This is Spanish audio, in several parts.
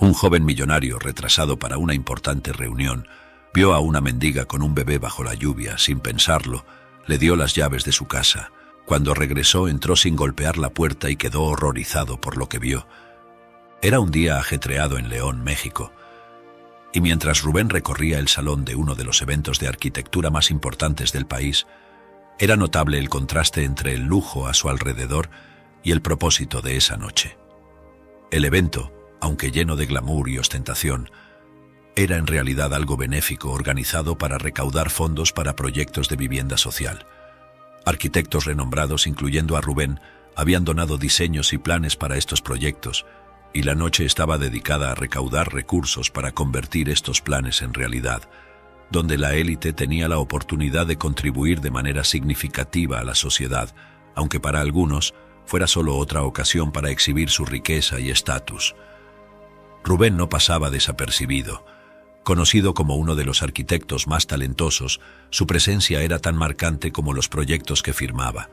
Un joven millonario, retrasado para una importante reunión, vio a una mendiga con un bebé bajo la lluvia. Sin pensarlo, le dio las llaves de su casa. Cuando regresó, entró sin golpear la puerta y quedó horrorizado por lo que vio. Era un día ajetreado en León, México, y mientras Rubén recorría el salón de uno de los eventos de arquitectura más importantes del país, era notable el contraste entre el lujo a su alrededor y el propósito de esa noche. El evento, aunque lleno de glamour y ostentación, era en realidad algo benéfico organizado para recaudar fondos para proyectos de vivienda social. Arquitectos renombrados, incluyendo a Rubén, habían donado diseños y planes para estos proyectos, y la noche estaba dedicada a recaudar recursos para convertir estos planes en realidad, donde la élite tenía la oportunidad de contribuir de manera significativa a la sociedad, aunque para algunos fuera solo otra ocasión para exhibir su riqueza y estatus. Rubén no pasaba desapercibido. Conocido como uno de los arquitectos más talentosos, su presencia era tan marcante como los proyectos que firmaba.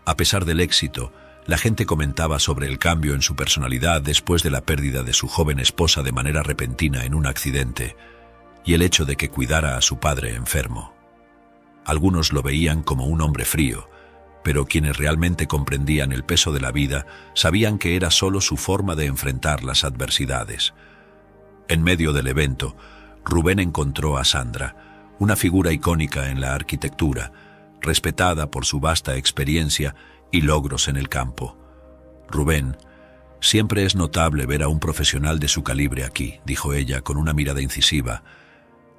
A pesar del éxito, la gente comentaba sobre el cambio en su personalidad después de la pérdida de su joven esposa de manera repentina en un accidente, y el hecho de que cuidara a su padre enfermo. Algunos lo veían como un hombre frío, pero quienes realmente comprendían el peso de la vida sabían que era solo su forma de enfrentar las adversidades. En medio del evento, Rubén encontró a Sandra, una figura icónica en la arquitectura, respetada por su vasta experiencia y logros en el campo. «Rubén, siempre es notable ver a un profesional de su calibre aquí», dijo ella con una mirada incisiva.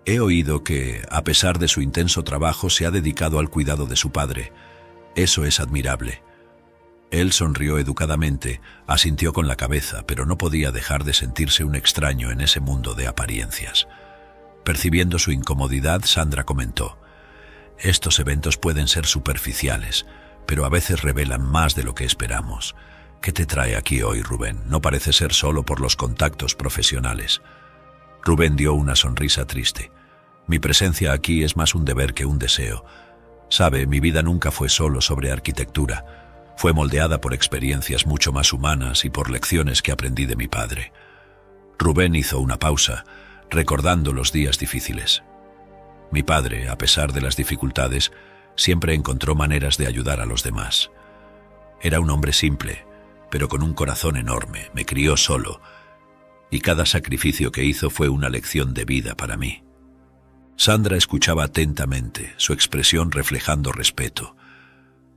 «He oído que, a pesar de su intenso trabajo, se ha dedicado al cuidado de su padre. Eso es admirable». Él sonrió educadamente, asintió con la cabeza, pero no podía dejar de sentirse un extraño en ese mundo de apariencias. Percibiendo su incomodidad, Sandra comentó: «Estos eventos pueden ser superficiales, pero a veces revelan más de lo que esperamos. ¿Qué te trae aquí hoy, Rubén? No parece ser solo por los contactos profesionales». Rubén dio una sonrisa triste. «Mi presencia aquí es más un deber que un deseo. Sabe, mi vida nunca fue solo sobre arquitectura. Fue moldeada por experiencias mucho más humanas y por lecciones que aprendí de mi padre». Rubén hizo una pausa, recordando los días difíciles. «Mi padre, a pesar de las dificultades, siempre encontró maneras de ayudar a los demás. Era un hombre simple, pero con un corazón enorme. Me crió solo, y cada sacrificio que hizo fue una lección de vida para mí». Sandra escuchaba atentamente, su expresión reflejando respeto.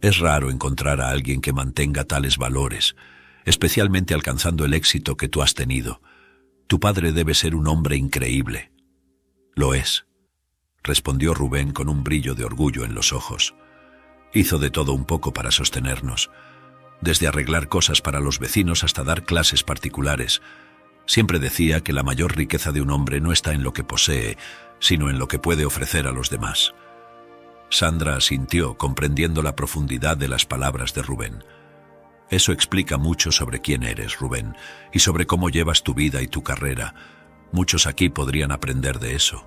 Es raro encontrar a alguien que mantenga tales valores, especialmente alcanzando el éxito que tú has tenido. Tu padre debe ser un hombre increíble. «Lo es», respondió Rubén con un brillo de orgullo en los ojos. «Hizo de todo un poco para sostenernos, desde arreglar cosas para los vecinos hasta dar clases particulares. Siempre decía que la mayor riqueza de un hombre no está en lo que posee, sino en lo que puede ofrecer a los demás». Sandra asintió, comprendiendo la profundidad de las palabras de Rubén. «Eso explica mucho sobre quién eres, Rubén, y sobre cómo llevas tu vida y tu carrera. Muchos aquí podrían aprender de eso».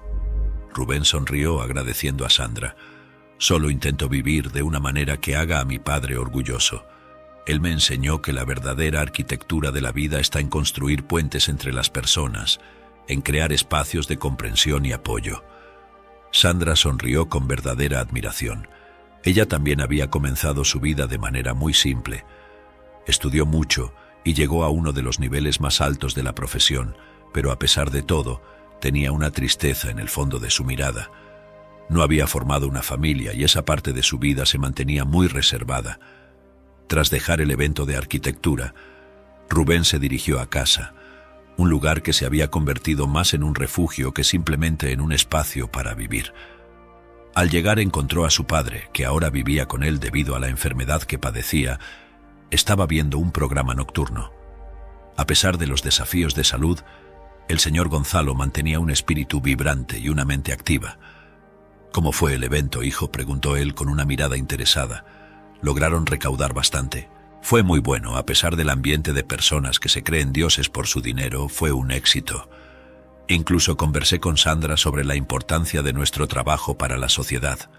Rubén sonrió agradeciendo a Sandra. «Solo intento vivir de una manera que haga a mi padre orgulloso. Él me enseñó que la verdadera arquitectura de la vida está en construir puentes entre las personas, en crear espacios de comprensión y apoyo». Sandra sonrió con verdadera admiración. Ella también había comenzado su vida de manera muy simple. Estudió mucho y llegó a uno de los niveles más altos de la profesión, pero a pesar de todo, tenía una tristeza en el fondo de su mirada. No había formado una familia y esa parte de su vida se mantenía muy reservada. Tras dejar el evento de arquitectura, Rubén se dirigió a casa, un lugar que se había convertido más en un refugio que simplemente en un espacio para vivir. Al llegar encontró a su padre, que ahora vivía con él debido a la enfermedad que padecía. Estaba viendo un programa nocturno. A pesar de los desafíos de salud, el señor Gonzalo mantenía un espíritu vibrante y una mente activa. «¿Cómo fue el evento, hijo?», preguntó él con una mirada interesada. «¿Lograron recaudar bastante?». «Fue muy bueno, a pesar del ambiente de personas que se creen dioses por su dinero, fue un éxito. Incluso conversé con Sandra sobre la importancia de nuestro trabajo para la sociedad»,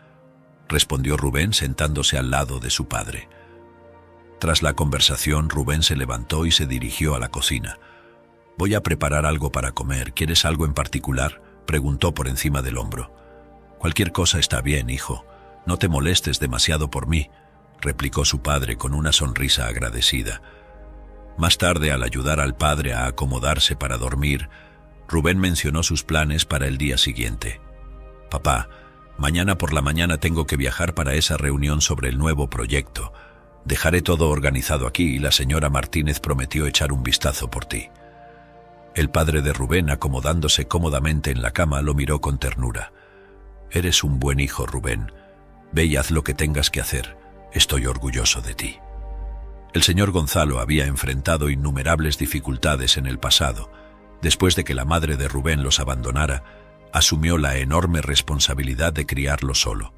respondió Rubén sentándose al lado de su padre. Tras la conversación, Rubén se levantó y se dirigió a la cocina. Voy a preparar algo para comer. ¿Quieres algo en particular?, preguntó por encima del hombro. Cualquier cosa está bien, hijo. No te molestes demasiado por mí, replicó su padre con una sonrisa agradecida. Más tarde, al ayudar al padre a acomodarse para dormir, Rubén mencionó sus planes para el día siguiente. Papá, mañana por la mañana tengo que viajar para esa reunión sobre el nuevo proyecto. Dejaré todo organizado aquí y la señora Martínez prometió echar un vistazo por ti. El padre de Rubén, acomodándose cómodamente en la cama, lo miró con ternura. Eres un buen hijo, Rubén. Ve y haz lo que tengas que hacer. Estoy orgulloso de ti. El señor Gonzalo había enfrentado innumerables dificultades en el pasado. Después de que la madre de Rubén los abandonara, asumió la enorme responsabilidad de criarlo solo.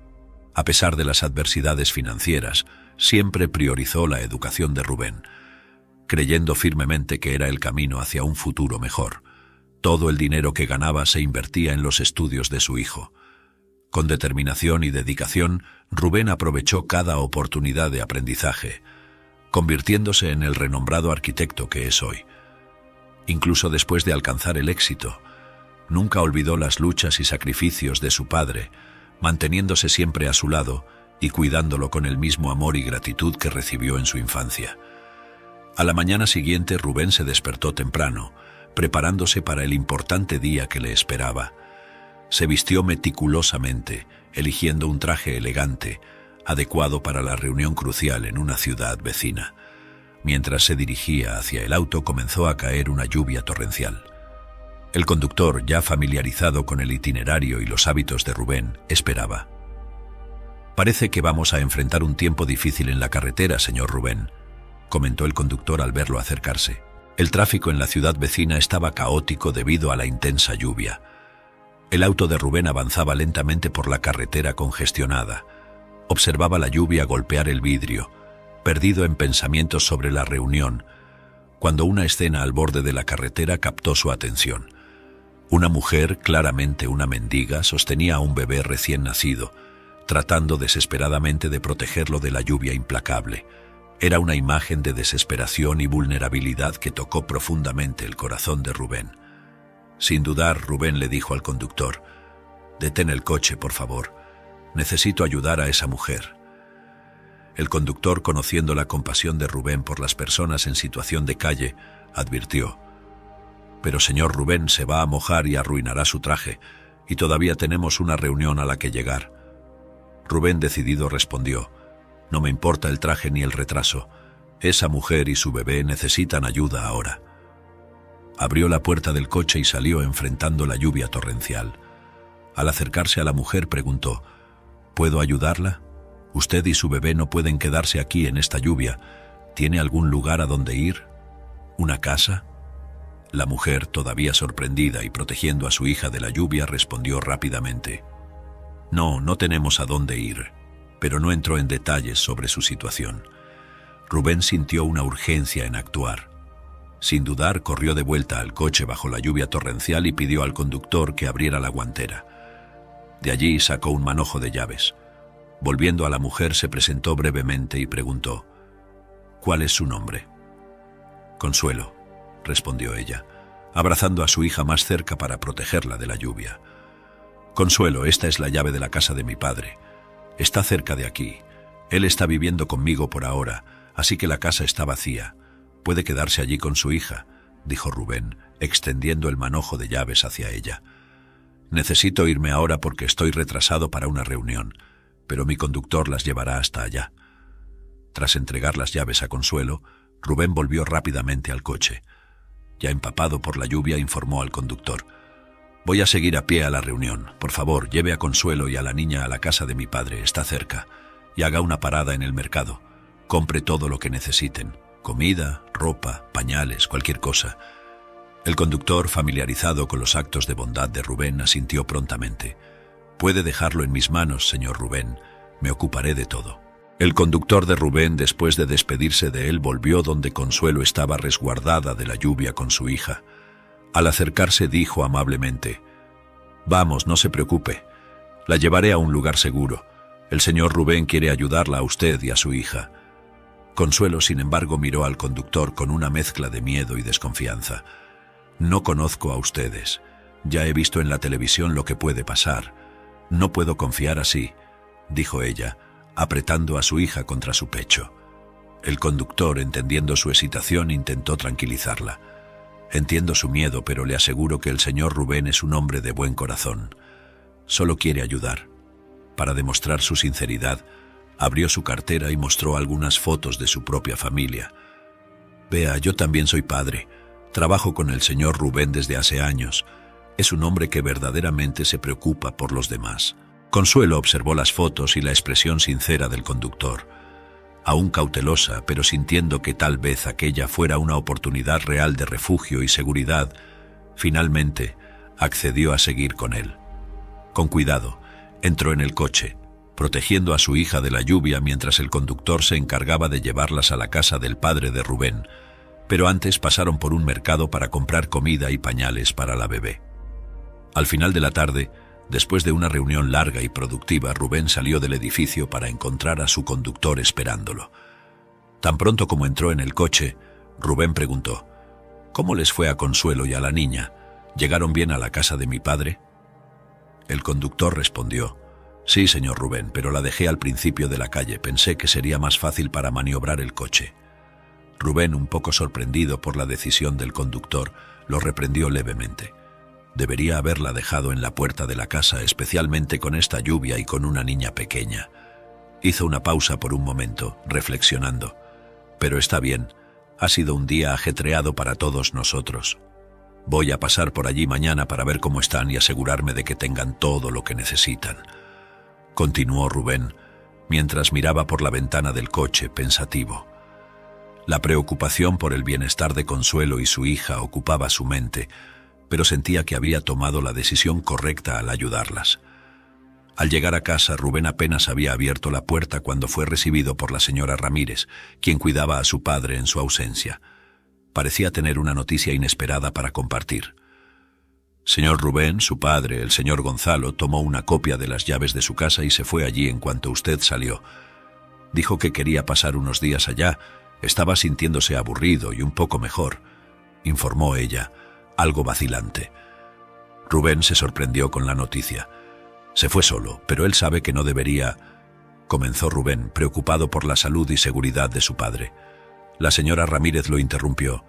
A pesar de las adversidades financieras, siempre priorizó la educación de Rubén, creyendo firmemente que era el camino hacia un futuro mejor. Todo el dinero que ganaba se invertía en los estudios de su hijo. Con determinación y dedicación, Rubén aprovechó cada oportunidad de aprendizaje, convirtiéndose en el renombrado arquitecto que es hoy. Incluso después de alcanzar el éxito, nunca olvidó las luchas y sacrificios de su padre, manteniéndose siempre a su lado y cuidándolo con el mismo amor y gratitud que recibió en su infancia. A la mañana siguiente, Rubén se despertó temprano, preparándose para el importante día que le esperaba. Se vistió meticulosamente, eligiendo un traje elegante, adecuado para la reunión crucial en una ciudad vecina. Mientras se dirigía hacia el auto, comenzó a caer una lluvia torrencial. El conductor, ya familiarizado con el itinerario y los hábitos de Rubén, esperaba. «Parece que vamos a enfrentar un tiempo difícil en la carretera, señor Rubén», comentó el conductor al verlo acercarse. El tráfico en la ciudad vecina estaba caótico debido a la intensa lluvia. El auto de Rubén avanzaba lentamente por la carretera congestionada. Observaba la lluvia golpear el vidrio, perdido en pensamientos sobre la reunión, cuando una escena al borde de la carretera captó su atención. Una mujer, claramente una mendiga, sostenía a un bebé recién nacido, tratando desesperadamente de protegerlo de la lluvia implacable. Era una imagen de desesperación y vulnerabilidad que tocó profundamente el corazón de Rubén. Sin dudar, Rubén le dijo al conductor: «Detén el coche, por favor. Necesito ayudar a esa mujer». El conductor, conociendo la compasión de Rubén por las personas en situación de calle, advirtió: «Pero señor Rubén, se va a mojar y arruinará su traje, y todavía tenemos una reunión a la que llegar». Rubén, decidido, respondió: «No me importa el traje ni el retraso. Esa mujer y su bebé necesitan ayuda ahora». Abrió la puerta del coche y salió enfrentando la lluvia torrencial. Al acercarse a la mujer, preguntó: «¿Puedo ayudarla? Usted y su bebé no pueden quedarse aquí en esta lluvia. ¿Tiene algún lugar a donde ir? ¿Una casa?». La mujer, todavía sorprendida y protegiendo a su hija de la lluvia, respondió rápidamente: «No, no tenemos a dónde ir», pero no entró en detalles sobre su situación. Rubén sintió una urgencia en actuar. Sin dudar, corrió de vuelta al coche bajo la lluvia torrencial y pidió al conductor que abriera la guantera. De allí sacó un manojo de llaves. Volviendo a la mujer, se presentó brevemente y preguntó: «¿Cuál es su nombre?». «Consuelo», respondió ella, abrazando a su hija más cerca para protegerla de la lluvia. «Consuelo, esta es la llave de la casa de mi padre. Está cerca de aquí. Él está viviendo conmigo por ahora, así que la casa está vacía. Puede quedarse allí con su hija», dijo Rubén, extendiendo el manojo de llaves hacia ella. «Necesito irme ahora porque estoy retrasado para una reunión, pero mi conductor las llevará hasta allá». Tras entregar las llaves a Consuelo, Rubén volvió rápidamente al coche. Ya empapado por la lluvia, informó al conductor: «Voy a seguir a pie a la reunión. Por favor, lleve a Consuelo y a la niña a la casa de mi padre, está cerca, y haga una parada en el mercado. Compre todo lo que necesiten: comida, ropa, pañales, cualquier cosa». El conductor, familiarizado con los actos de bondad de Rubén, asintió prontamente: «Puede dejarlo en mis manos, señor Rubén. Me ocuparé de todo». El conductor de Rubén, después de despedirse de él, volvió donde Consuelo estaba resguardada de la lluvia con su hija. Al acercarse, dijo amablemente: «Vamos, no se preocupe. La llevaré a un lugar seguro. El señor Rubén quiere ayudarla a usted y a su hija». Consuelo, sin embargo, miró al conductor con una mezcla de miedo y desconfianza. No conozco a ustedes. Ya he visto en la televisión lo que puede pasar. No puedo confiar así, dijo ella, apretando a su hija contra su pecho. El conductor, entendiendo su excitación, intentó tranquilizarla. Entiendo su miedo, pero le aseguro que el señor Rubén es un hombre de buen corazón. Solo quiere ayudar. Para demostrar su sinceridad, abrió su cartera y mostró algunas fotos de su propia familia. Vea, yo también soy padre. Trabajo con el señor Rubén desde hace años. Es un hombre que verdaderamente se preocupa por los demás. Consuelo observó las fotos y la expresión sincera del conductor. Aún cautelosa, pero sintiendo que tal vez aquella fuera una oportunidad real de refugio y seguridad, finalmente accedió a seguir con él. Con cuidado, entró en el coche, protegiendo a su hija de la lluvia mientras el conductor se encargaba de llevarlas a la casa del padre de Rubén, pero antes pasaron por un mercado para comprar comida y pañales para la bebé. Al final de la tarde, después de una reunión larga y productiva, Rubén salió del edificio para encontrar a su conductor esperándolo. Tan pronto como entró en el coche, Rubén preguntó: «¿Cómo les fue a Consuelo y a la niña? ¿Llegaron bien a la casa de mi padre?» El conductor respondió: «Sí, señor Rubén, pero la dejé al principio de la calle. Pensé que sería más fácil para maniobrar el coche». Rubén, un poco sorprendido por la decisión del conductor, lo reprendió levemente. Debería haberla dejado en la puerta de la casa, especialmente con esta lluvia y con una niña pequeña. Hizo una pausa por un momento, reflexionando. «Pero está bien, ha sido un día ajetreado para todos nosotros. Voy a pasar por allí mañana para ver cómo están y asegurarme de que tengan todo lo que necesitan», continuó Rubén, mientras miraba por la ventana del coche, pensativo. La preocupación por el bienestar de Consuelo y su hija ocupaba su mente, pero sentía que había tomado la decisión correcta al ayudarlas. Al llegar a casa, Rubén apenas había abierto la puerta cuando fue recibido por la señora Ramírez, quien cuidaba a su padre en su ausencia. Parecía tener una noticia inesperada para compartir. Señor Rubén, su padre, el señor Gonzalo, tomó una copia de las llaves de su casa y se fue allí en cuanto usted salió. Dijo que quería pasar unos días allá. Estaba sintiéndose aburrido y un poco mejor, informó ella, algo vacilante. Rubén se sorprendió con la noticia. Se fue solo, pero él sabe que no debería, comenzó Rubén, preocupado por la salud y seguridad de su padre. La señora Ramírez lo interrumpió.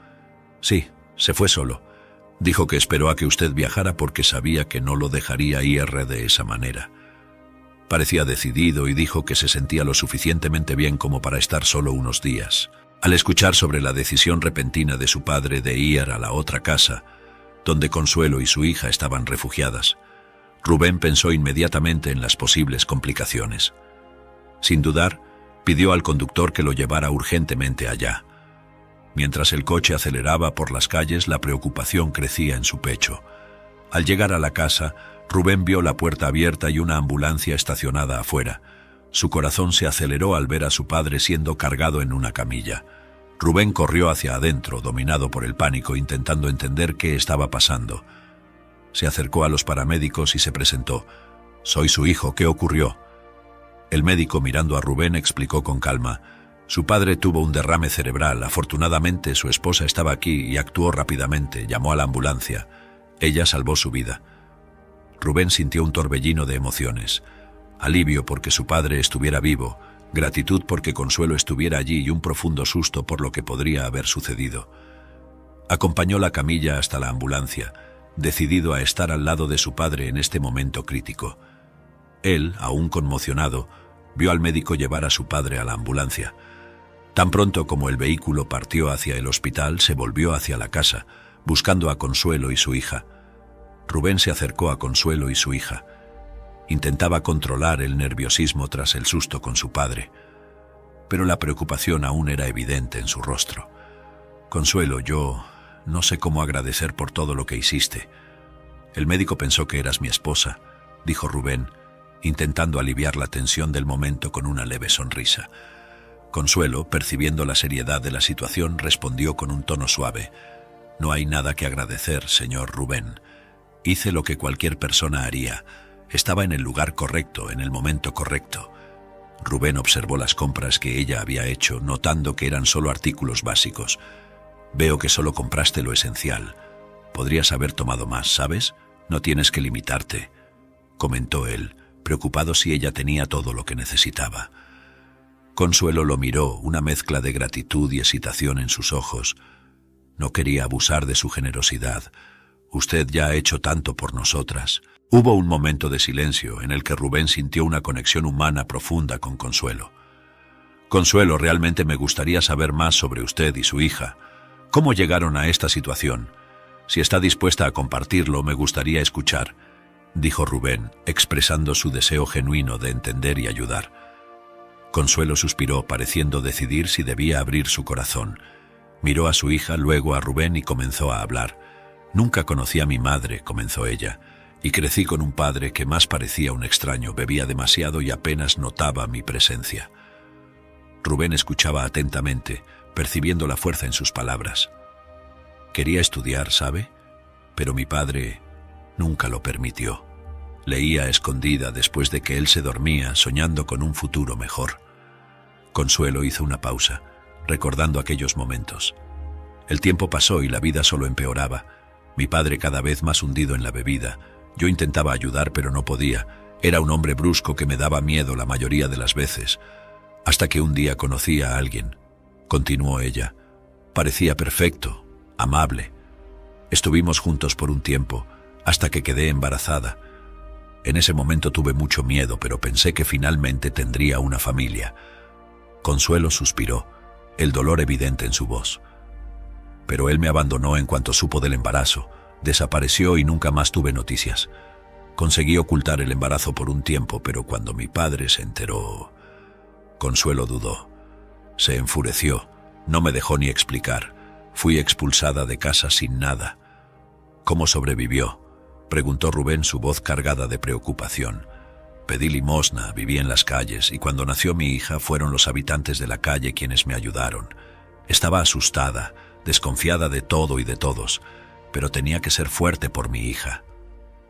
Sí, se fue solo. Dijo que esperó a que usted viajara porque sabía que no lo dejaría ir de esa manera. Parecía decidido y dijo que se sentía lo suficientemente bien como para estar solo unos días. Al escuchar sobre la decisión repentina de su padre de ir a la otra casa, donde Consuelo y su hija estaban refugiadas, Rubén pensó inmediatamente en las posibles complicaciones. Sin dudar, pidió al conductor que lo llevara urgentemente allá. Mientras el coche aceleraba por las calles, la preocupación crecía en su pecho. Al llegar a la casa, Rubén vio la puerta abierta y una ambulancia estacionada afuera. Su corazón se aceleró al ver a su padre siendo cargado en una camilla. Rubén corrió hacia adentro, dominado por el pánico, intentando entender qué estaba pasando. Se acercó a los paramédicos y se presentó. «Soy su hijo, ¿qué ocurrió?». El médico, mirando a Rubén, explicó con calma: «Su padre tuvo un derrame cerebral. Afortunadamente, su esposa estaba aquí y actuó rápidamente. Llamó a la ambulancia. Ella salvó su vida». Rubén sintió un torbellino de emociones. Alivio porque su padre estuviera vivo, gratitud porque Consuelo estuviera allí y un profundo susto por lo que podría haber sucedido. Acompañó la camilla hasta la ambulancia, decidido a estar al lado de su padre en este momento crítico. Él, aún conmocionado, vio al médico llevar a su padre a la ambulancia. Tan pronto como el vehículo partió hacia el hospital, se volvió hacia la casa, buscando a Consuelo y su hija. Rubén se acercó a Consuelo y su hija. Intentaba controlar el nerviosismo tras el susto con su padre, pero la preocupación aún era evidente en su rostro. «Consuelo, yo no sé cómo agradecer por todo lo que hiciste. El médico pensó que eras mi esposa», dijo Rubén, intentando aliviar la tensión del momento con una leve sonrisa. Consuelo, percibiendo la seriedad de la situación, respondió con un tono suave: «No hay nada que agradecer, señor Rubén. Hice lo que cualquier persona haría. Estaba en el lugar correcto, en el momento correcto». Rubén observó las compras que ella había hecho, notando que eran solo artículos básicos. «Veo que solo compraste lo esencial. Podrías haber tomado más, ¿sabes? No tienes que limitarte, comentó él, preocupado si ella tenía todo lo que necesitaba. Consuelo lo miró, una mezcla de gratitud y excitación en sus ojos. No quería abusar de su generosidad. Usted ya ha hecho tanto por nosotras. Hubo un momento de silencio en el que Rubén sintió una conexión humana profunda con Consuelo. Consuelo, realmente me gustaría saber más sobre usted y su hija. ¿Cómo llegaron a esta situación? Si está dispuesta a compartirlo, me gustaría escuchar, dijo Rubén, expresando su deseo genuino de entender y ayudar. Consuelo suspiró, pareciendo decidir si debía abrir su corazón. Miró a su hija, luego a Rubén y comenzó a hablar. Nunca conocí a mi madre, comenzó ella, y crecí con un padre que más parecía un extraño, bebía demasiado y apenas notaba mi presencia. Rubén escuchaba atentamente, percibiendo la fuerza en sus palabras. Quería estudiar, ¿sabe? Pero mi padre nunca lo permitió. Leía a escondida después de que él se dormía, soñando con un futuro mejor. Consuelo hizo una pausa, recordando aquellos momentos. El tiempo pasó y la vida solo empeoraba. Mi padre cada vez más hundido en la bebida. Yo intentaba ayudar, pero no podía. Era un hombre brusco que me daba miedo la mayoría de las veces. Hasta que un día conocí a alguien, continuó ella. Parecía perfecto, amable. Estuvimos juntos por un tiempo, hasta que quedé embarazada. En ese momento tuve mucho miedo, pero pensé que finalmente tendría una familia. Consuelo suspiró, el dolor evidente en su voz. Pero él me abandonó en cuanto supo del embarazo. Desapareció y nunca más tuve noticias. Conseguí ocultar el embarazo por un tiempo, pero cuando mi padre se enteró... Consuelo dudó. Se enfureció. No me dejó ni explicar. Fui expulsada de casa sin nada. ¿Cómo sobrevivió?, preguntó Rubén, su voz cargada de preocupación. Pedí limosna, viví en las calles, y cuando nació mi hija fueron los habitantes de la calle quienes me ayudaron. Estaba asustada, desconfiada de todo y de todos, pero tenía que ser fuerte por mi hija.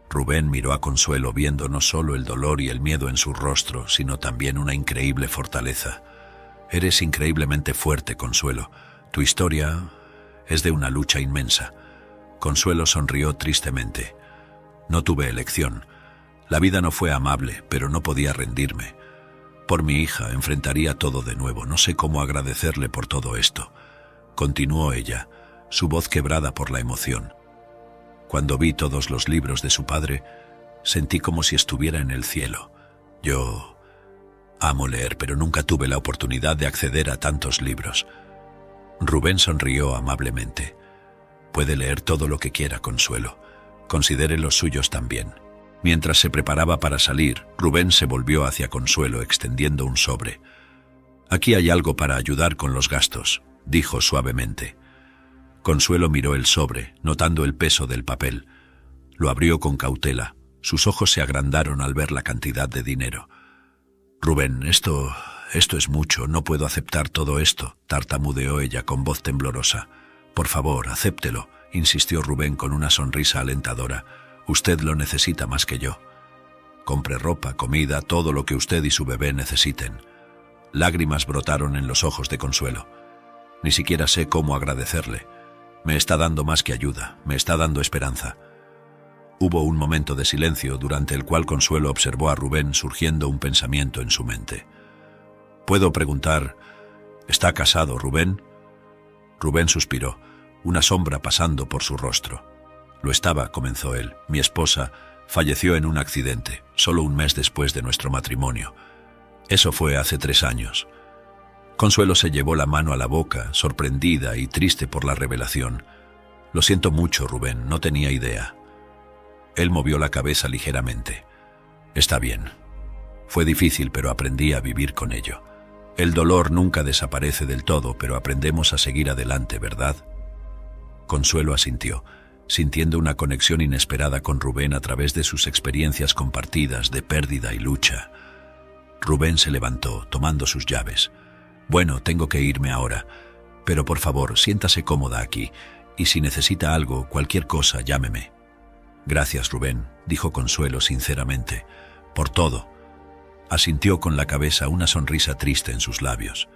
Rubén miró a Consuelo, viendo no solo el dolor y el miedo en su rostro, sino también una increíble fortaleza. Eres increíblemente fuerte, Consuelo. Tu historia es de una lucha inmensa. Consuelo sonrió tristemente. No tuve elección. La vida no fue amable, pero no podía rendirme. Por mi hija enfrentaría todo de nuevo. No sé cómo agradecerle por todo esto. Continuó ella, su voz quebrada por la emoción. Cuando vi todos los libros de su padre, sentí como si estuviera en el cielo. Yo amo leer, pero nunca tuve la oportunidad de acceder a tantos libros. Rubén sonrió amablemente. Puede leer todo lo que quiera, Consuelo. Considere los suyos también. Mientras se preparaba para salir, Rubén se volvió hacia Consuelo extendiendo un sobre. Aquí hay algo para ayudar con los gastos, dijo suavemente. Consuelo miró el sobre, notando el peso del papel. Lo abrió con cautela. Sus ojos se agrandaron al ver la cantidad de dinero. Rubén, esto es mucho. No puedo aceptar todo esto, tartamudeó ella con voz temblorosa. Por favor, acéptelo, insistió Rubén con una sonrisa alentadora. Usted lo necesita más que yo. Compre ropa, comida, todo lo que usted y su bebé necesiten. Lágrimas brotaron en los ojos de Consuelo. Ni siquiera sé cómo agradecerle. Me está dando más que ayuda, me está dando esperanza. Hubo un momento de silencio durante el cual Consuelo observó a Rubén, surgiendo un pensamiento en su mente. ¿Puedo preguntar, ¿está casado, Rubén? Rubén suspiró, una sombra pasando por su rostro. Lo estaba, comenzó él. Mi esposa falleció en un accidente, solo un mes después de nuestro matrimonio. Eso fue hace 3 años. Consuelo se llevó la mano a la boca, sorprendida y triste por la revelación. Lo siento mucho, Rubén, no tenía idea. Él movió la cabeza ligeramente. Está bien. Fue difícil, pero aprendí a vivir con ello. El dolor nunca desaparece del todo, pero aprendemos a seguir adelante, ¿verdad? Consuelo asintió, sintiendo una conexión inesperada con Rubén a través de sus experiencias compartidas de pérdida y lucha. Rubén se levantó, tomando sus llaves. Bueno, tengo que irme ahora, pero por favor, siéntase cómoda aquí, y si necesita algo, cualquier cosa, llámeme. Gracias, Rubén, dijo Consuelo sinceramente, por todo. Asintió con la cabeza, una sonrisa triste en sus labios.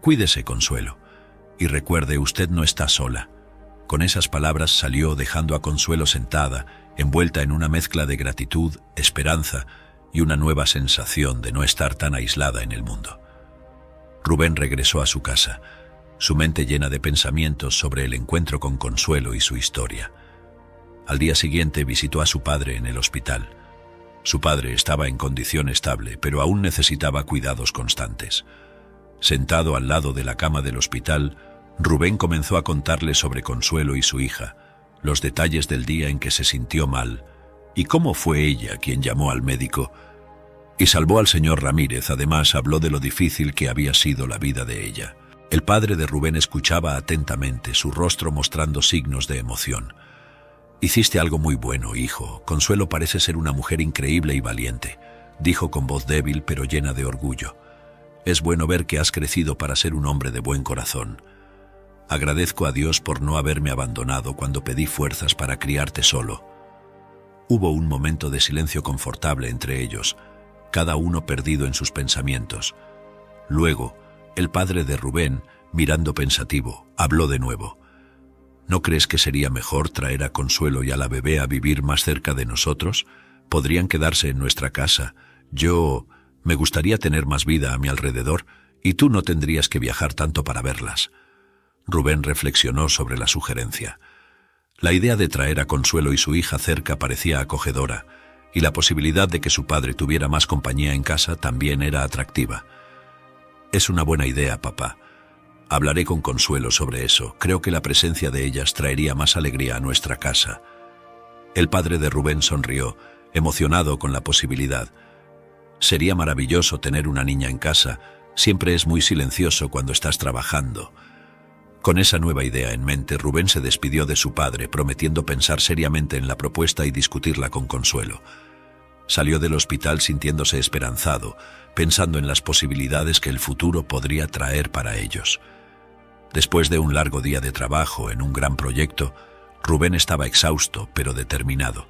Cuídese, Consuelo, y recuerde, usted no está sola. Con esas palabras salió dejando a Consuelo sentada, envuelta en una mezcla de gratitud, esperanza y una nueva sensación de no estar tan aislada en el mundo. Rubén regresó a su casa, su mente llena de pensamientos sobre el encuentro con Consuelo y su historia. Al día siguiente visitó a su padre en el hospital. Su padre estaba en condición estable, pero aún necesitaba cuidados constantes. Sentado al lado de la cama del hospital, Rubén comenzó a contarle sobre Consuelo y su hija, los detalles del día en que se sintió mal y cómo fue ella quien llamó al médico y salvó al señor Ramírez. Además, habló de lo difícil que había sido la vida de ella. El padre de Rubén escuchaba atentamente, su rostro mostrando signos de emoción. «Hiciste algo muy bueno, hijo. Consuelo parece ser una mujer increíble y valiente», dijo con voz débil pero llena de orgullo. «Es bueno ver que has crecido para ser un hombre de buen corazón. Agradezco a Dios por no haberme abandonado cuando pedí fuerzas para criarte solo». Hubo un momento de silencio confortable entre ellos, cada uno perdido en sus pensamientos. Luego, el padre de Rubén, mirando pensativo, habló de nuevo. «¿No crees que sería mejor traer a Consuelo y a la bebé a vivir más cerca de nosotros? Podrían quedarse en nuestra casa. Me gustaría tener más vida a mi alrededor y tú no tendrías que viajar tanto para verlas». Rubén reflexionó sobre la sugerencia. La idea de traer a Consuelo y su hija cerca parecía acogedora, y la posibilidad de que su padre tuviera más compañía en casa también era atractiva. «Es una buena idea, papá. Hablaré con Consuelo sobre eso. Creo que la presencia de ellas traería más alegría a nuestra casa». El padre de Rubén sonrió, emocionado con la posibilidad. «Sería maravilloso tener una niña en casa. Siempre es muy silencioso cuando estás trabajando». Con esa nueva idea en mente, Rubén se despidió de su padre, prometiendo pensar seriamente en la propuesta y discutirla con Consuelo. Salió del hospital sintiéndose esperanzado, pensando en las posibilidades que el futuro podría traer para ellos. Después de un largo día de trabajo en un gran proyecto, Rubén estaba exhausto, pero determinado.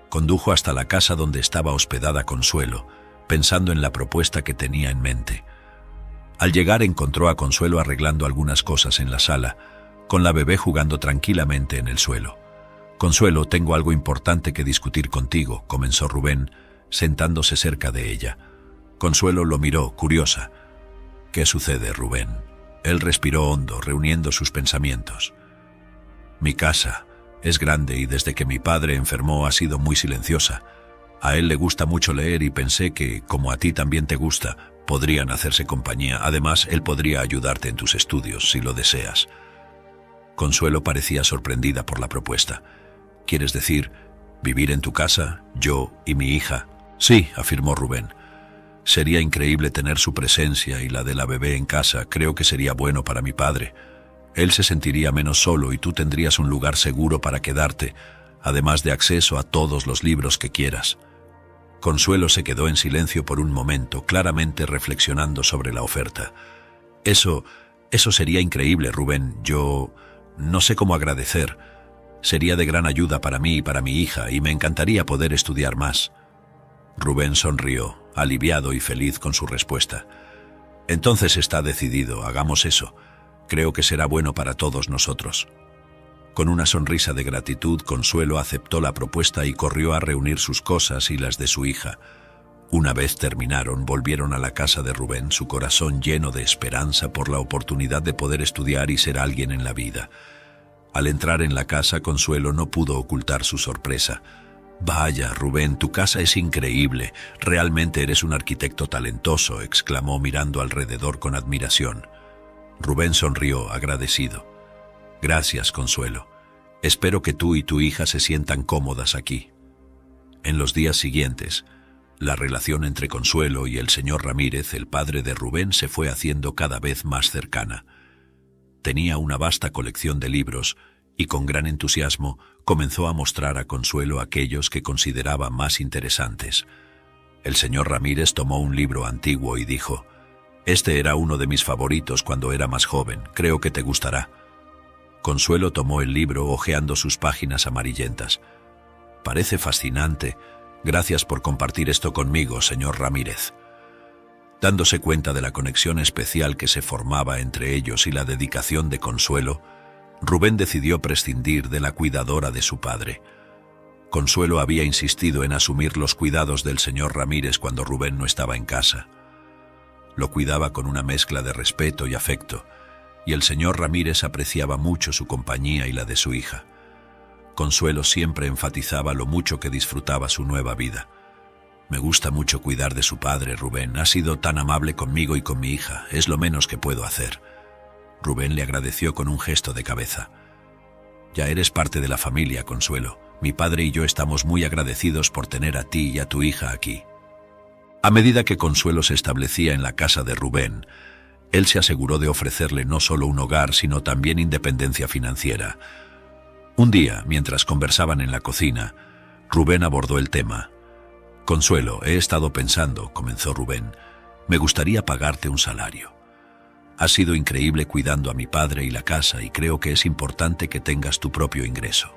Condujo hasta la casa donde estaba hospedada Consuelo, pensando en la propuesta que tenía en mente. Al llegar encontró a Consuelo arreglando algunas cosas en la sala, con la bebé jugando tranquilamente en el suelo. «Consuelo, tengo algo importante que discutir contigo», comenzó Rubén, sentándose cerca de ella. Consuelo lo miró, curiosa. «¿Qué sucede, Rubén?» Él respiró hondo, reuniendo sus pensamientos. «Mi casa es grande y desde que mi padre enfermó ha sido muy silenciosa. A él le gusta mucho leer y pensé que, como a ti también te gusta, podrían hacerse compañía. Además, él podría ayudarte en tus estudios, si lo deseas». Consuelo parecía sorprendida por la propuesta. «¿Quieres decir, vivir en tu casa, yo y mi hija?» «Sí», afirmó Rubén. «Sería increíble tener su presencia y la de la bebé en casa. Creo que sería bueno para mi padre. Él se sentiría menos solo y tú tendrías un lugar seguro para quedarte, además de acceso a todos los libros que quieras». Consuelo se quedó en silencio por un momento, claramente reflexionando sobre la oferta. Eso sería increíble, Rubén. Yo no sé cómo agradecer. Sería de gran ayuda para mí y para mi hija, y me encantaría poder estudiar más». Rubén sonrió, aliviado y feliz con su respuesta. «Entonces está decidido, hagamos eso. Creo que será bueno para todos nosotros». Con una sonrisa de gratitud, Consuelo aceptó la propuesta y corrió a reunir sus cosas y las de su hija. Una vez terminaron, volvieron a la casa de Rubén, su corazón lleno de esperanza por la oportunidad de poder estudiar y ser alguien en la vida. Al entrar en la casa, Consuelo no pudo ocultar su sorpresa. «Vaya, Rubén, tu casa es increíble. Realmente eres un arquitecto talentoso», exclamó mirando alrededor con admiración. Rubén sonrió, agradecido. «Gracias, Consuelo. Espero que tú y tu hija se sientan cómodas aquí». En los días siguientes, la relación entre Consuelo y el señor Ramírez, el padre de Rubén, se fue haciendo cada vez más cercana. Tenía una vasta colección de libros y con gran entusiasmo comenzó a mostrar a Consuelo aquellos que consideraba más interesantes. El señor Ramírez tomó un libro antiguo y dijo: «Este era uno de mis favoritos cuando era más joven. Creo que te gustará». Consuelo tomó el libro hojeando sus páginas amarillentas. «Parece fascinante. Gracias por compartir esto conmigo, señor Ramírez». Dándose cuenta de la conexión especial que se formaba entre ellos y la dedicación de Consuelo, Rubén decidió prescindir de la cuidadora de su padre. Consuelo había insistido en asumir los cuidados del señor Ramírez cuando Rubén no estaba en casa. Lo cuidaba con una mezcla de respeto y afecto, y el señor Ramírez apreciaba mucho su compañía y la de su hija. Consuelo siempre enfatizaba lo mucho que disfrutaba su nueva vida. Me gusta mucho cuidar de su padre, Rubén. Ha sido tan amable conmigo y con mi hija. Es lo menos que puedo hacer. Rubén le agradeció con un gesto de cabeza. Ya eres parte de la familia, Consuelo. Mi padre y yo estamos muy agradecidos por tener a ti y a tu hija aquí. A medida que Consuelo se establecía en la casa de Rubén, él se aseguró de ofrecerle no solo un hogar, sino también independencia financiera. Un día, mientras conversaban en la cocina, Rubén abordó el tema. «Consuelo, he estado pensando», comenzó Rubén, «me gustaría pagarte un salario. Has sido increíble cuidando a mi padre y la casa y creo que es importante que tengas tu propio ingreso».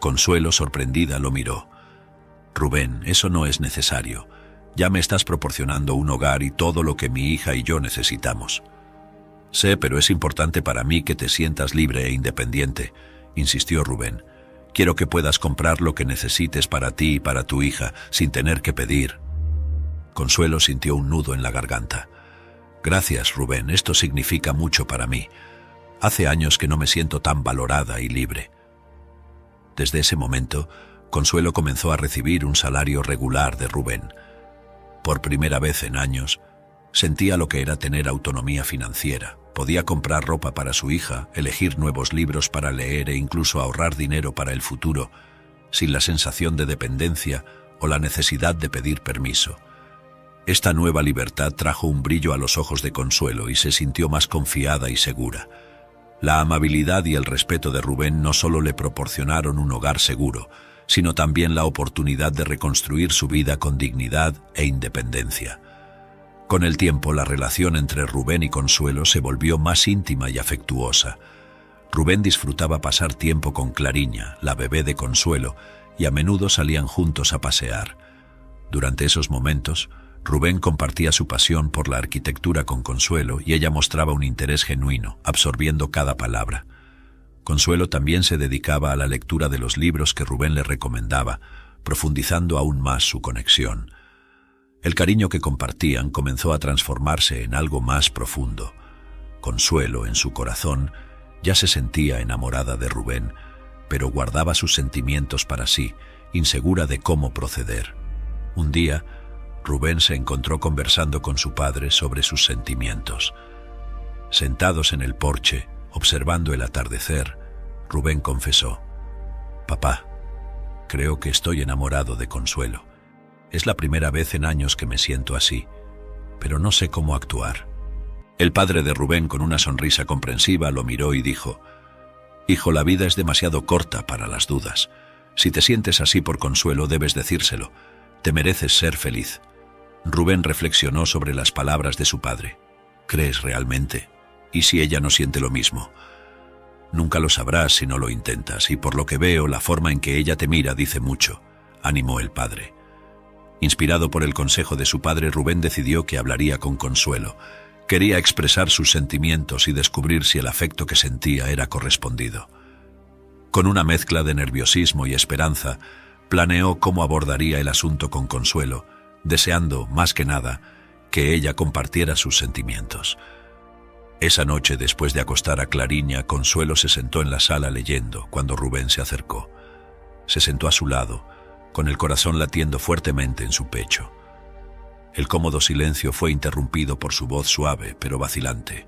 Consuelo, sorprendida, lo miró. «Rubén, eso no es necesario. Ya me estás proporcionando un hogar y todo lo que mi hija y yo necesitamos». «Sé, pero es importante para mí que te sientas libre e independiente», insistió Rubén. «Quiero que puedas comprar lo que necesites para ti y para tu hija, sin tener que pedir». Consuelo sintió un nudo en la garganta. «Gracias, Rubén, esto significa mucho para mí. Hace años que no me siento tan valorada y libre». Desde ese momento, Consuelo comenzó a recibir un salario regular de Rubén. Por primera vez en años, sentía lo que era tener autonomía financiera. Podía comprar ropa para su hija, elegir nuevos libros para leer e incluso ahorrar dinero para el futuro, sin la sensación de dependencia o la necesidad de pedir permiso. Esta nueva libertad trajo un brillo a los ojos de Consuelo y se sintió más confiada y segura. La amabilidad y el respeto de Rubén no solo le proporcionaron un hogar seguro, sino también la oportunidad de reconstruir su vida con dignidad e independencia. Con el tiempo, la relación entre Rubén y Consuelo se volvió más íntima y afectuosa. Rubén disfrutaba pasar tiempo con Clariña, la bebé de Consuelo, y a menudo salían juntos a pasear. Durante esos momentos, Rubén compartía su pasión por la arquitectura con Consuelo y ella mostraba un interés genuino, absorbiendo cada palabra. Consuelo también se dedicaba a la lectura de los libros que Rubén le recomendaba, profundizando aún más su conexión. El cariño que compartían comenzó a transformarse en algo más profundo. Consuelo, en su corazón, ya se sentía enamorada de Rubén, pero guardaba sus sentimientos para sí, insegura de cómo proceder. Un día, Rubén se encontró conversando con su padre sobre sus sentimientos. Sentados en el porche, observando el atardecer, Rubén confesó: «Papá, creo que estoy enamorado de Consuelo. Es la primera vez en años que me siento así, pero no sé cómo actuar». El padre de Rubén, con una sonrisa comprensiva, lo miró y dijo: «Hijo, la vida es demasiado corta para las dudas. Si te sientes así por Consuelo, debes decírselo. Te mereces ser feliz». Rubén reflexionó sobre las palabras de su padre. «¿Crees realmente? ¿Y si ella no siente lo mismo?» «Nunca lo sabrás si no lo intentas, y por lo que veo, la forma en que ella te mira dice mucho», animó el padre. Inspirado por el consejo de su padre, Rubén decidió que hablaría con Consuelo. Quería expresar sus sentimientos y descubrir si el afecto que sentía era correspondido. Con una mezcla de nerviosismo y esperanza, planeó cómo abordaría el asunto con Consuelo, deseando, más que nada, que ella compartiera sus sentimientos. Esa noche, después de acostar a Clariña, Consuelo se sentó en la sala leyendo cuando Rubén se acercó. Se sentó a su lado, con el corazón latiendo fuertemente en su pecho. El cómodo silencio fue interrumpido por su voz suave pero vacilante.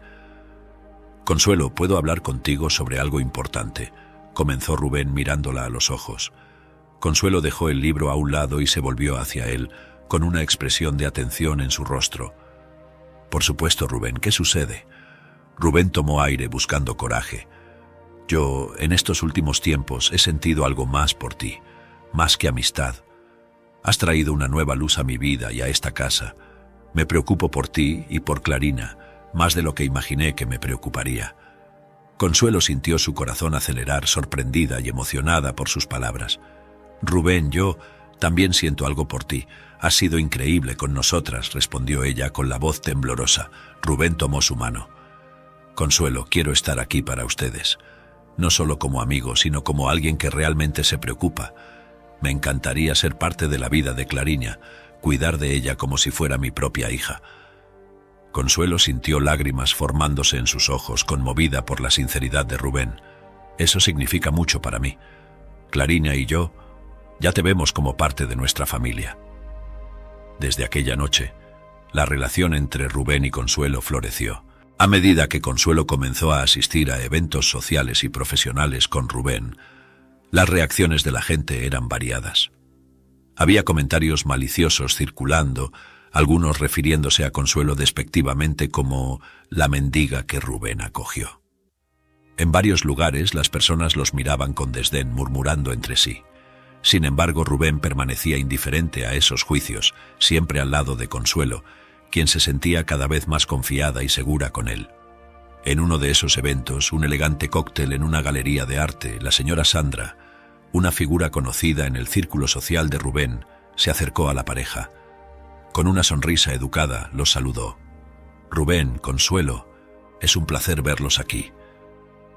«Consuelo, ¿puedo hablar contigo sobre algo importante?», comenzó Rubén mirándola a los ojos. Consuelo dejó el libro a un lado y se volvió hacia él, con una expresión de atención en su rostro. «Por supuesto, Rubén, ¿qué sucede?». Rubén tomó aire buscando coraje. «Yo, en estos últimos tiempos, he sentido algo más por ti, más que amistad. Has traído una nueva luz a mi vida y a esta casa. Me preocupo por ti y por Clarina, más de lo que imaginé que me preocuparía». Consuelo sintió su corazón acelerar, sorprendida y emocionada por sus palabras. «Rubén, yo también siento algo por ti. Has sido increíble con nosotras», respondió ella con la voz temblorosa. Rubén tomó su mano. «Consuelo, quiero estar aquí para ustedes. no solo como amigo, sino como alguien que realmente se preocupa. Me encantaría ser parte de la vida de Clariña, cuidar de ella como si fuera mi propia hija». Consuelo sintió lágrimas formándose en sus ojos, conmovida por la sinceridad de Rubén. «Eso significa mucho para mí. Clariña y yo ya te vemos como parte de nuestra familia». Desde aquella noche, la relación entre Rubén y Consuelo floreció. A medida que Consuelo comenzó a asistir a eventos sociales y profesionales con Rubén, las reacciones de la gente eran variadas. Había comentarios maliciosos circulando, algunos refiriéndose a Consuelo despectivamente como la mendiga que Rubén acogió. En varios lugares las personas los miraban con desdén, murmurando entre sí. Sin embargo, Rubén permanecía indiferente a esos juicios, siempre al lado de Consuelo, quien se sentía cada vez más confiada y segura con él. En uno de esos eventos, un elegante cóctel en una galería de arte, la señora Sandra, una figura conocida en el círculo social de Rubén, se acercó a la pareja. Con una sonrisa educada los saludó. «Rubén, Consuelo, es un placer verlos aquí.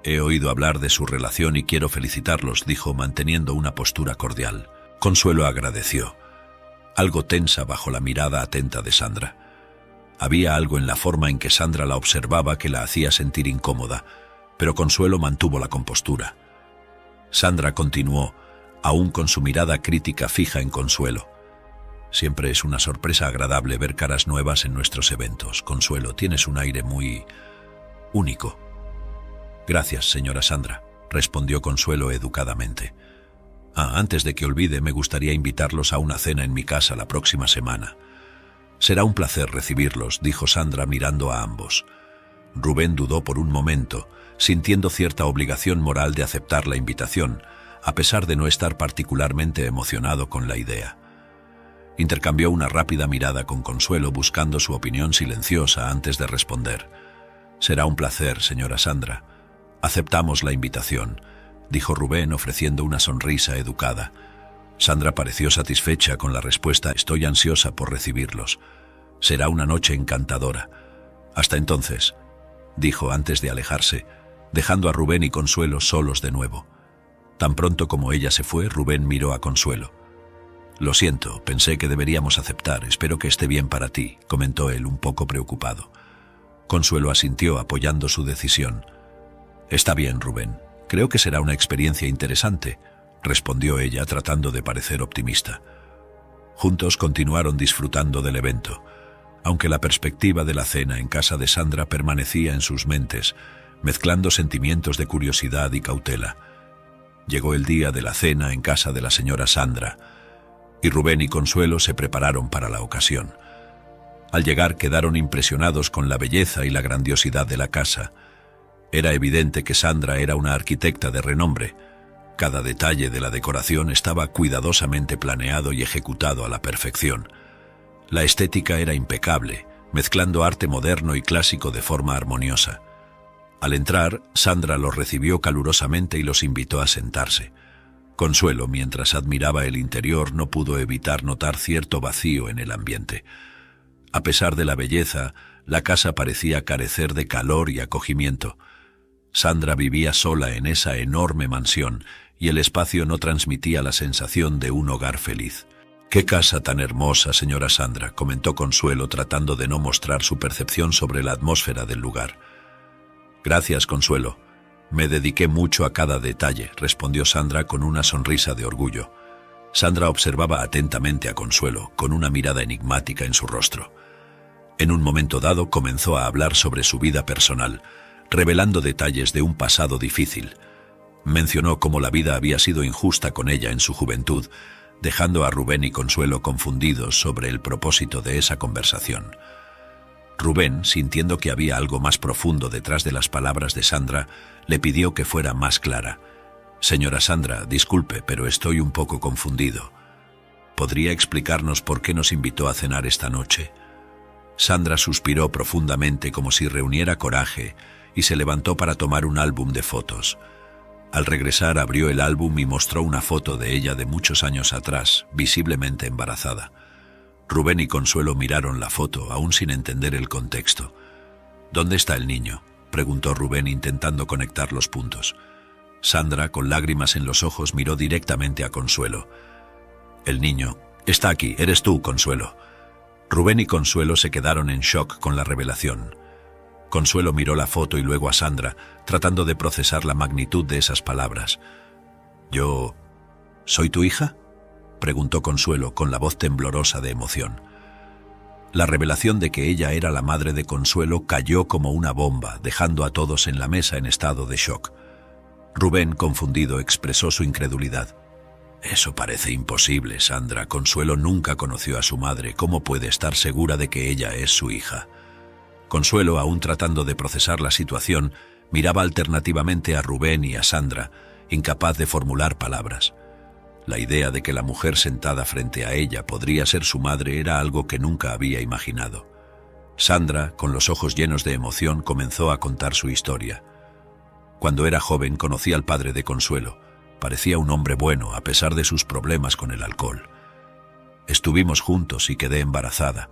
He oído hablar de su relación y quiero felicitarlos», dijo manteniendo una postura cordial. Consuelo agradeció, algo tensa bajo la mirada atenta de Sandra. Había algo en la forma en que Sandra la observaba que la hacía sentir incómoda, pero Consuelo mantuvo la compostura. Sandra continuó, aún con su mirada crítica fija en Consuelo. «Siempre es una sorpresa agradable ver caras nuevas en nuestros eventos. Consuelo, tienes un aire muy único». «Gracias, señora Sandra», respondió Consuelo educadamente. Antes de que olvide, me gustaría invitarlos a una cena en mi casa la próxima semana». «Será un placer recibirlos», dijo Sandra mirando a ambos. Rubén dudó por un momento, sintiendo cierta obligación moral de aceptar la invitación, a pesar de no estar particularmente emocionado con la idea. Intercambió una rápida mirada con Consuelo, buscando su opinión silenciosa antes de responder. «Será un placer, señora Sandra. Aceptamos la invitación», dijo Rubén ofreciendo una sonrisa educada. Sandra pareció satisfecha con la respuesta. «Estoy ansiosa por recibirlos. Será una noche encantadora. Hasta entonces», dijo antes de alejarse, dejando a Rubén y Consuelo solos de nuevo. Tan pronto como ella se fue, Rubén miró a Consuelo. «Lo siento, pensé que deberíamos aceptar. Espero que esté bien para ti», comentó él un poco preocupado. Consuelo asintió apoyando su decisión. «Está bien, Rubén. Creo que será una experiencia interesante», respondió ella tratando de parecer optimista. Juntos continuaron disfrutando del evento, aunque la perspectiva de la cena en casa de Sandra permanecía en sus mentes, mezclando sentimientos de curiosidad y cautela. Llegó el día de la cena en casa de la señora Sandra, y Rubén y Consuelo se prepararon para la ocasión. Al llegar quedaron impresionados con la belleza y la grandiosidad de la casa. Era evidente que Sandra era una arquitecta de renombre. Cada detalle de la decoración estaba cuidadosamente planeado y ejecutado a la perfección. La estética era impecable, mezclando arte moderno y clásico de forma armoniosa. Al entrar, Sandra los recibió calurosamente y los invitó a sentarse. Consuelo, mientras admiraba el interior, no pudo evitar notar cierto vacío en el ambiente. A pesar de la belleza, la casa parecía carecer de calor y acogimiento. Sandra vivía sola en esa enorme mansión y el espacio no transmitía la sensación de un hogar feliz. «Qué casa tan hermosa, señora Sandra», comentó Consuelo tratando de no mostrar su percepción sobre la atmósfera del lugar. «Gracias, Consuelo. Me dediqué mucho a cada detalle», respondió Sandra con una sonrisa de orgullo. Sandra observaba atentamente a Consuelo, con una mirada enigmática en su rostro. En un momento dado comenzó a hablar sobre su vida personal, revelando detalles de un pasado difícil. Mencionó cómo la vida había sido injusta con ella en su juventud, dejando a Rubén y Consuelo confundidos sobre el propósito de esa conversación. Rubén, sintiendo que había algo más profundo detrás de las palabras de Sandra, le pidió que fuera más clara. «Señora Sandra, disculpe, pero estoy un poco confundido. ¿Podría explicarnos por qué nos invitó a cenar esta noche?» Sandra suspiró profundamente como si reuniera coraje y se levantó para tomar un álbum de fotos. Al regresar abrió el álbum y mostró una foto de ella de muchos años atrás, visiblemente embarazada. Rubén y Consuelo miraron la foto, aún sin entender el contexto. «¿Dónde está el niño?», preguntó Rubén intentando conectar los puntos. Sandra, con lágrimas en los ojos, miró directamente a Consuelo. El niño: «Está aquí, eres tú, Consuelo». Rubén y Consuelo se quedaron en shock con la revelación. Consuelo miró la foto y luego a Sandra, tratando de procesar la magnitud de esas palabras. «¿Yo soy tu hija?», preguntó Consuelo con la voz temblorosa de emoción. La revelación de que ella era la madre de Consuelo cayó como una bomba, dejando a todos en la mesa en estado de shock. Rubén, confundido, expresó su incredulidad. «Eso parece imposible, Sandra. Consuelo nunca conoció a su madre. ¿Cómo puede estar segura de que ella es su hija?». Consuelo, aún tratando de procesar la situación, miraba alternativamente a Rubén y a Sandra, incapaz de formular palabras. La idea de que la mujer sentada frente a ella podría ser su madre era algo que nunca había imaginado. Sandra, con los ojos llenos de emoción, comenzó a contar su historia. Cuando era joven conocí al padre de Consuelo. Parecía un hombre bueno a pesar de sus problemas con el alcohol. Estuvimos juntos y quedé embarazada,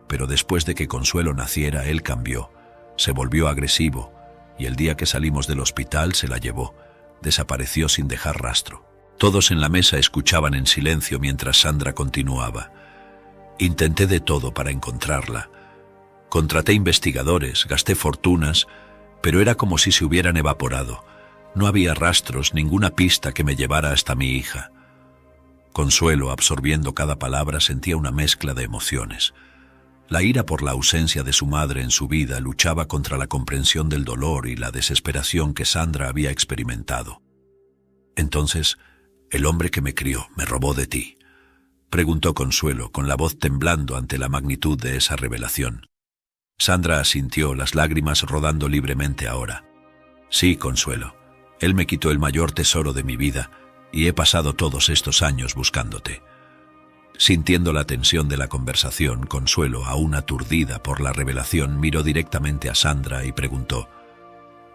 pero después de que Consuelo naciera él cambió, se volvió agresivo y el día que salimos del hospital se la llevó. Desapareció sin dejar rastro. Todos en la mesa escuchaban en silencio mientras Sandra continuaba. Intenté de todo para encontrarla. Contraté investigadores, gasté fortunas, pero era como si se hubieran evaporado. No había rastros, ninguna pista que me llevara hasta mi hija. Consuelo, absorbiendo cada palabra, sentía una mezcla de emociones. La ira por la ausencia de su madre en su vida luchaba contra la comprensión del dolor y la desesperación que Sandra había experimentado. «Entonces, el hombre que me crió me robó de ti», preguntó Consuelo, con la voz temblando ante la magnitud de esa revelación. Sandra asintió, las lágrimas rodando libremente ahora. «Sí, Consuelo, él me quitó el mayor tesoro de mi vida y he pasado todos estos años buscándote». Sintiendo la tensión de la conversación, Consuelo, aún aturdida por la revelación, miró directamente a Sandra y preguntó: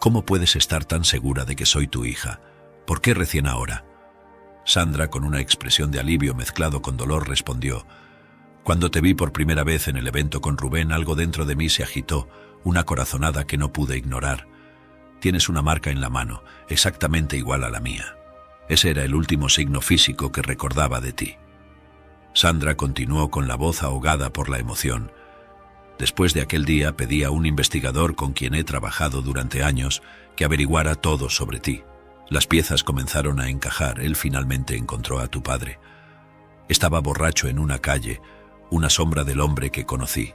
«¿Cómo puedes estar tan segura de que soy tu hija? ¿Por qué recién ahora?». Sandra, con una expresión de alivio mezclado con dolor, respondió: «Cuando te vi por primera vez en el evento con Rubén, algo dentro de mí se agitó, una corazonada que no pude ignorar. Tienes una marca en la mano, exactamente igual a la mía. Ese era el último signo físico que recordaba de ti». Sandra continuó con la voz ahogada por la emoción. «Después de aquel día pedí a un investigador con quien he trabajado durante años que averiguara todo sobre ti. Las piezas comenzaron a encajar. Él finalmente encontró a tu padre. Estaba borracho en una calle, una sombra del hombre que conocí.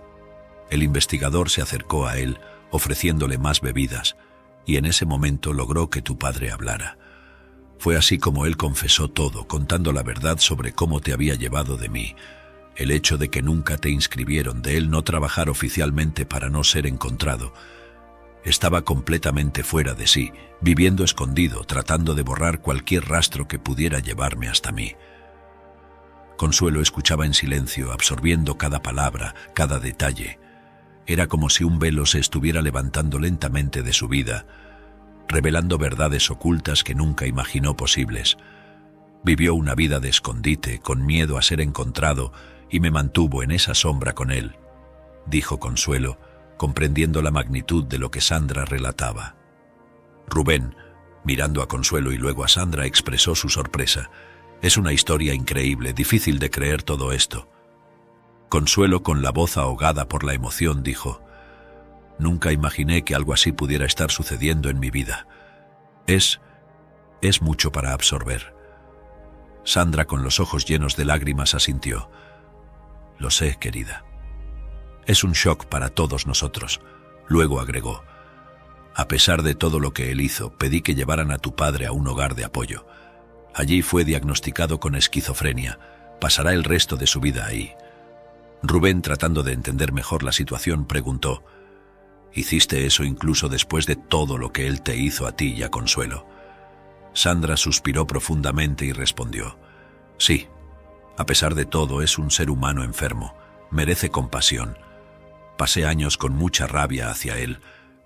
El investigador se acercó a él, ofreciéndole más bebidas, y en ese momento logró que tu padre hablara. Fue así como él confesó todo, contando la verdad sobre cómo te había llevado de mí, el hecho de que nunca te inscribieron, de él no trabajar oficialmente para no ser encontrado. Estaba completamente fuera de sí, viviendo escondido, tratando de borrar cualquier rastro que pudiera llevarme hasta mí». Consuelo escuchaba en silencio, absorbiendo cada palabra, cada detalle. Era como si un velo se estuviera levantando lentamente de su vida, revelando verdades ocultas que nunca imaginó posibles. Vivió una vida de escondite, con miedo a ser encontrado, y me mantuvo en esa sombra con él, dijo Consuelo, comprendiendo la magnitud de lo que Sandra relataba. Rubén, mirando a Consuelo y luego a Sandra, expresó su sorpresa. «Es una historia increíble, difícil de creer todo esto». Consuelo, con la voz ahogada por la emoción, dijo: «Nunca imaginé que algo así pudiera estar sucediendo en mi vida. Es mucho para absorber». Sandra, con los ojos llenos de lágrimas, asintió. «Lo sé, querida. Es un shock para todos nosotros». Luego agregó: «A pesar de todo lo que él hizo, pedí que llevaran a tu padre a un hogar de apoyo. Allí fue diagnosticado con esquizofrenia. Pasará el resto de su vida ahí». Rubén, tratando de entender mejor la situación, preguntó: «¿Hiciste eso incluso después de todo lo que él te hizo a ti y a Consuelo?». Sandra suspiró profundamente y respondió: «Sí. A pesar de todo, es un ser humano enfermo. Merece compasión. Pasé años con mucha rabia hacia él,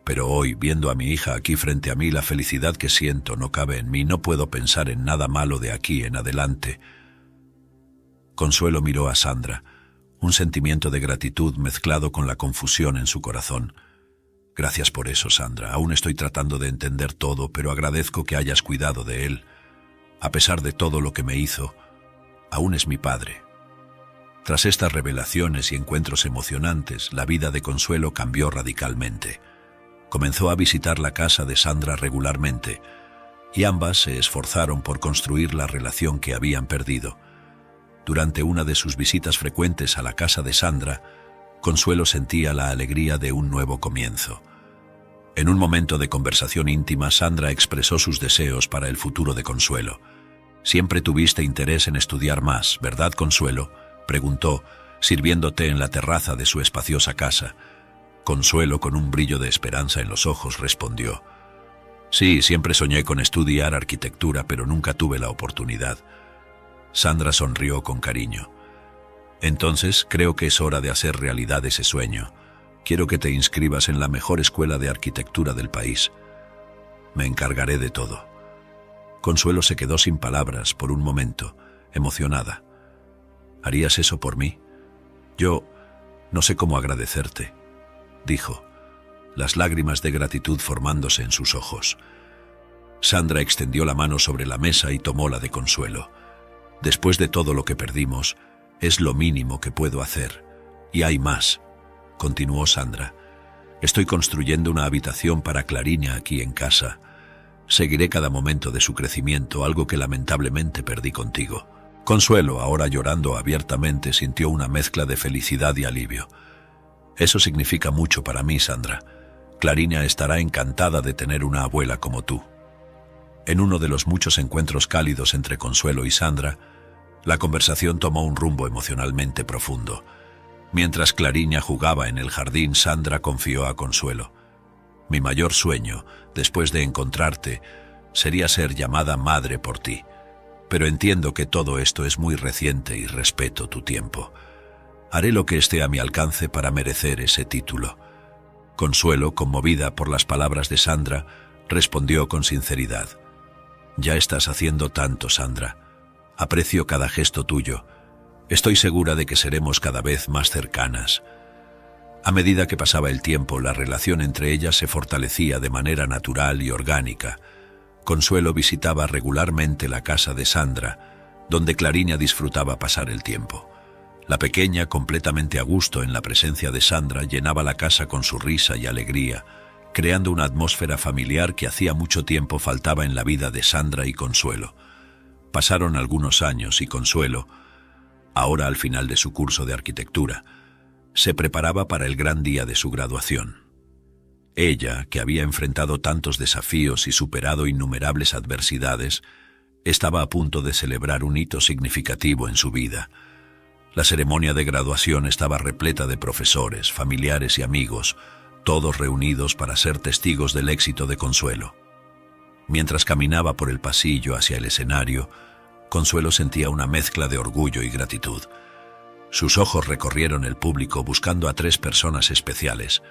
pero hoy, viendo a mi hija aquí frente a mí, la felicidad que siento no cabe en mí. No puedo pensar en nada malo de aquí en adelante». Consuelo miró a Sandra, un sentimiento de gratitud mezclado con la confusión en su corazón. Gracias por eso, Sandra. Aún estoy tratando de entender todo, pero agradezco que hayas cuidado de él. A pesar de todo lo que me hizo, aún es mi padre. Tras estas revelaciones y encuentros emocionantes, la vida de Consuelo cambió radicalmente. Comenzó a visitar la casa de Sandra regularmente, y ambas se esforzaron por construir la relación que habían perdido. Durante una de sus visitas frecuentes a la casa de Sandra, Consuelo sentía la alegría de un nuevo comienzo. En un momento de conversación íntima, Sandra expresó sus deseos para el futuro de Consuelo. «Siempre tuviste interés en estudiar más, ¿verdad, Consuelo?», preguntó, sirviéndote en la terraza de su espaciosa casa. Consuelo, con un brillo de esperanza en los ojos, respondió: «Sí, siempre soñé con estudiar arquitectura, pero nunca tuve la oportunidad». Sandra sonrió con cariño. «Entonces, creo que es hora de hacer realidad ese sueño. Quiero que te inscribas en la mejor escuela de arquitectura del país. Me encargaré de todo». Consuelo se quedó sin palabras por un momento, emocionada. «¿Harías eso por mí? Yo no sé cómo agradecerte», dijo, las lágrimas de gratitud formándose en sus ojos. Sandra extendió la mano sobre la mesa y tomó la de Consuelo. «Después de todo lo que perdimos, es lo mínimo que puedo hacer. Y hay más», continuó Sandra. «Estoy construyendo una habitación para Clariña aquí en casa. Seguiré cada momento de su crecimiento, algo que lamentablemente perdí contigo». Consuelo, ahora llorando abiertamente, sintió una mezcla de felicidad y alivio. «Eso significa mucho para mí, Sandra. Clariña estará encantada de tener una abuela como tú». En uno de los muchos encuentros cálidos entre Consuelo y Sandra, la conversación tomó un rumbo emocionalmente profundo. Mientras Clariña jugaba en el jardín, Sandra confió a Consuelo: «Mi mayor sueño, después de encontrarte, sería ser llamada madre por ti. Pero entiendo que todo esto es muy reciente y respeto tu tiempo. Haré lo que esté a mi alcance para merecer ese título». Consuelo, conmovida por las palabras de Sandra, respondió con sinceridad: «Ya estás haciendo tanto, Sandra. Aprecio cada gesto tuyo. Estoy segura de que seremos cada vez más cercanas». A medida que pasaba el tiempo, la relación entre ellas se fortalecía de manera natural y orgánica. Consuelo visitaba regularmente la casa de Sandra, donde Clariña disfrutaba pasar el tiempo. La pequeña, completamente a gusto en la presencia de Sandra, llenaba la casa con su risa y alegría, creando una atmósfera familiar que hacía mucho tiempo faltaba en la vida de Sandra y Consuelo. Pasaron algunos años y Consuelo, ahora al final de su curso de arquitectura, se preparaba para el gran día de su graduación. Ella, que había enfrentado tantos desafíos y superado innumerables adversidades, estaba a punto de celebrar un hito significativo en su vida. La ceremonia de graduación estaba repleta de profesores, familiares y amigos, todos reunidos para ser testigos del éxito de Consuelo. Mientras caminaba por el pasillo hacia el escenario, Consuelo sentía una mezcla de orgullo y gratitud. Sus ojos recorrieron el público buscando a 3 personas especiales: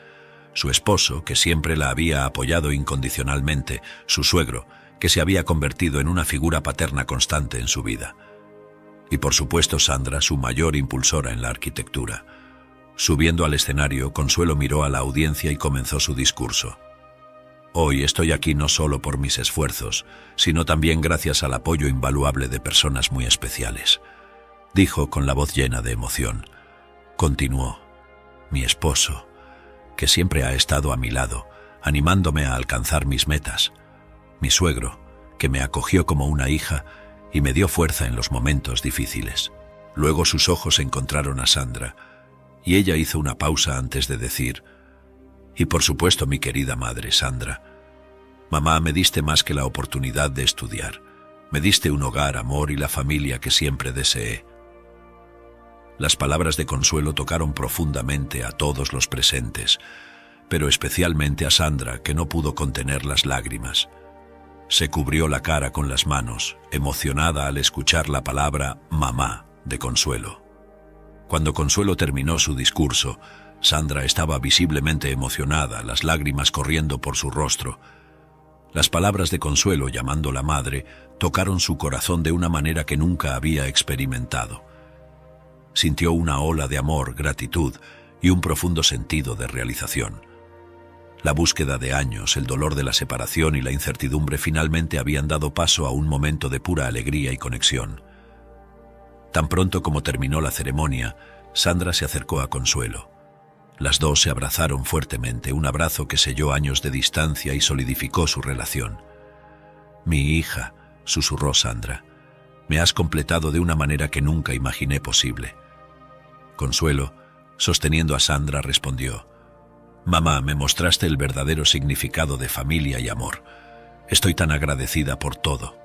su esposo, que siempre la había apoyado incondicionalmente; su suegro, que se había convertido en una figura paterna constante en su vida; y por supuesto Sandra, su mayor impulsora en la arquitectura. Subiendo al escenario, Consuelo miró a la audiencia y comenzó su discurso. «Hoy estoy aquí no solo por mis esfuerzos, sino también gracias al apoyo invaluable de personas muy especiales», dijo con la voz llena de emoción. Continuó: «Mi esposo, que siempre ha estado a mi lado, animándome a alcanzar mis metas; mi suegro, que me acogió como una hija y me dio fuerza en los momentos difíciles». Luego sus ojos encontraron a Sandra, y ella hizo una pausa antes de decir: «Y por supuesto mi querida madre, Sandra. Mamá, me diste más que la oportunidad de estudiar. Me diste un hogar, amor y la familia que siempre deseé». Las palabras de Consuelo tocaron profundamente a todos los presentes, pero especialmente a Sandra, que no pudo contener las lágrimas. Se cubrió la cara con las manos, emocionada al escuchar la palabra «mamá» de Consuelo. Cuando Consuelo terminó su discurso, Sandra estaba visiblemente emocionada, las lágrimas corriendo por su rostro. Las palabras de Consuelo, llamándola madre, tocaron su corazón de una manera que nunca había experimentado. Sintió una ola de amor, gratitud y un profundo sentido de realización. La búsqueda de años, el dolor de la separación y la incertidumbre finalmente habían dado paso a un momento de pura alegría y conexión. Tan pronto como terminó la ceremonia, Sandra se acercó a Consuelo. Las dos se abrazaron fuertemente, un abrazo que selló años de distancia y solidificó su relación. «Mi hija», susurró Sandra, «me has completado de una manera que nunca imaginé posible». Consuelo, sosteniendo a Sandra, respondió: «Mamá, me mostraste el verdadero significado de familia y amor. Estoy tan agradecida por todo».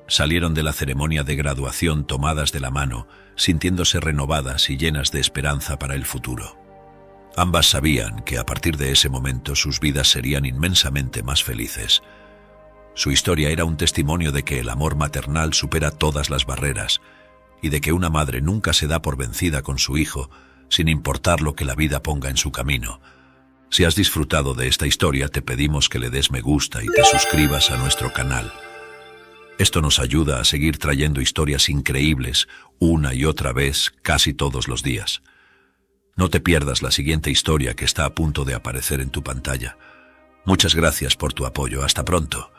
Salieron de la ceremonia de graduación tomadas de la mano, sintiéndose renovadas y llenas de esperanza para el futuro. Ambas sabían que a partir de ese momento sus vidas serían inmensamente más felices. Su historia era un testimonio de que el amor maternal supera todas las barreras y de que una madre nunca se da por vencida con su hijo, sin importar lo que la vida ponga en su camino. Si has disfrutado de esta historia, te pedimos que le des me gusta y te suscribas a nuestro canal. Esto nos ayuda a seguir trayendo historias increíbles una y otra vez, casi todos los días. No te pierdas la siguiente historia que está a punto de aparecer en tu pantalla. Muchas gracias por tu apoyo. Hasta pronto.